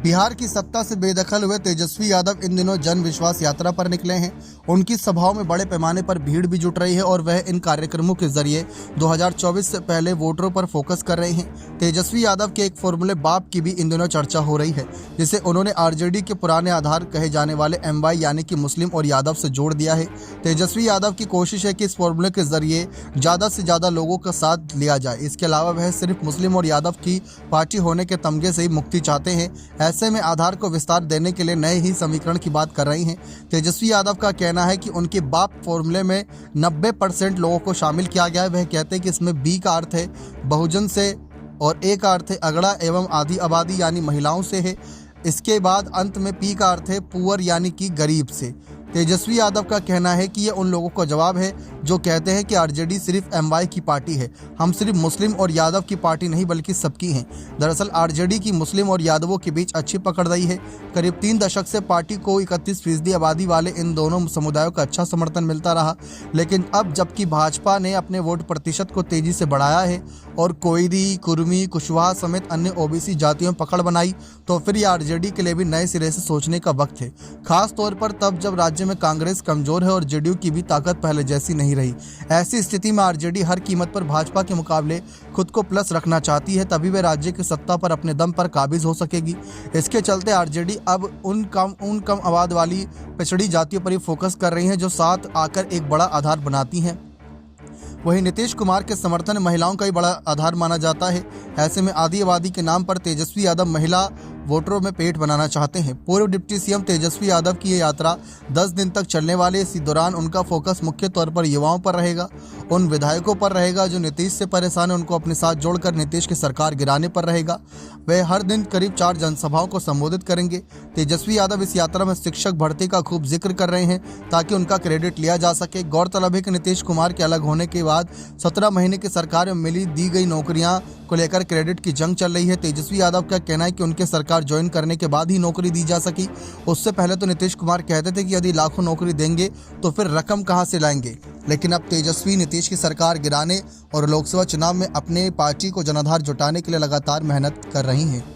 बिहार की सत्ता से बेदखल हुए तेजस्वी यादव इन दिनों जन विश्वास यात्रा पर निकले हैं। उनकी सभाओं में बड़े पैमाने पर भीड़ भी जुट रही है और वह इन कार्यक्रमों के जरिए 2024 से पहले वोटरों पर फोकस कर रहे हैं। तेजस्वी यादव के एक फॉर्मूले बाप की भी इन दिनों चर्चा हो रही है, जिसे उन्होंने आरजेडी के पुराने आधार कहे जाने वाले एमवाई यानी कि मुस्लिम और यादव से जोड़ दिया है। तेजस्वी यादव की कोशिश है कि इस फॉर्मूले के जरिए ज़्यादा से ज़्यादा लोगों का साथ लिया जाए। इसके अलावा वह सिर्फ मुस्लिम और यादव की पार्टी होने के तमगे से ही मुक्ति चाहते हैं। ऐसे में आधार को विस्तार देने के लिए नए ही समीकरण की बात कर रही हैं। तेजस्वी यादव का कहना है कि उनके बाप फॉर्मूले में 90% लोगों को शामिल किया गया है। वह कहते हैं कि इसमें बी का अर्थ है बहुजन से और ए का अर्थ है अगड़ा एवं आधी आबादी यानी महिलाओं से है। इसके बाद अंत में पी का अर्थ है पुअर यानी कि गरीब से। तेजस्वी यादव का कहना है कि ये उन लोगों का जवाब है जो कहते हैं कि आरजेडी सिर्फ एमवाई की पार्टी है। हम सिर्फ मुस्लिम और यादव की पार्टी नहीं बल्कि सबकी हैं। दरअसल आरजेडी की मुस्लिम और यादवों के बीच अच्छी पकड़ रही है। करीब 3 दशक से पार्टी को 31% आबादी वाले इन दोनों समुदायों का अच्छा समर्थन मिलता रहा, लेकिन अब जबकि भाजपा ने अपने वोट प्रतिशत को तेजी से बढ़ाया है और कोयरी, कुर्मी, कुशवाहा समेत अन्य ओबीसी जातियों में पकड़ बनाई, तो फिर यह आरजेडी के लिए भी नए सिरे से सोचने का वक्त है। खास तौर पर तब जब राज्य में कांग्रेस कमजोर है और जेडीयू की भी ताकत पहले जैसी नहीं रही। ऐसी स्थिति में आरजेडी हर कीमत पर भाजपा के मुकाबले खुद को प्लस रखना चाहती है, तभी वे राज्य की सत्ता पर अपने दम पर काबिज हो सकेगी। इसके चलते आरजेडी अब उन कम आबाद वाली पिछड़ी जातियों पर ही फोकस कर रही है जो साथ आकर एक बड़ा आधार बनाती हैं। वहीं नीतीश कुमार के समर्थन महिलाओं का ही बड़ा आधार माना जाता है। ऐसे में आधी आबादी के नाम पर तेजस्वी यादव महिला वोटरों में पेट बनाना चाहते हैं। पूर्व डिप्टी सीएम तेजस्वी यादव की ये यात्रा 10 दिन तक चलने वाली है। इसी दौरान उनका फोकस मुख्य तौर पर युवाओं पर रहेगा, उन विधायकों पर रहेगा जो नीतीश से परेशान है, उनको अपने साथ जोड़कर नीतीश की सरकार गिराने पर रहेगा। वे हर दिन करीब 4 जनसभाओं को संबोधित करेंगे। तेजस्वी यादव इस यात्रा में शिक्षक भर्ती का खूब जिक्र कर रहे हैं ताकि उनका क्रेडिट लिया जा सके। गौरतलब है कि नीतीश कुमार के अलग होने के बाद 17 महीने की सरकार में दी गई नौकरियां को लेकर क्रेडिट की जंग चल रही है। तेजस्वी यादव का कहना है कि उनके सरकार ज्वाइन करने के बाद ही नौकरी दी जा सकी। उससे पहले तो नीतीश कुमार कहते थे कि यदि लाखों नौकरी देंगे तो फिर रकम कहां से लाएंगे, लेकिन अब तेजस्वी नीतीश की सरकार गिराने और लोकसभा चुनाव में अपने पार्टी को जनाधार जुटाने के लिए लगातार मेहनत कर रही हैं।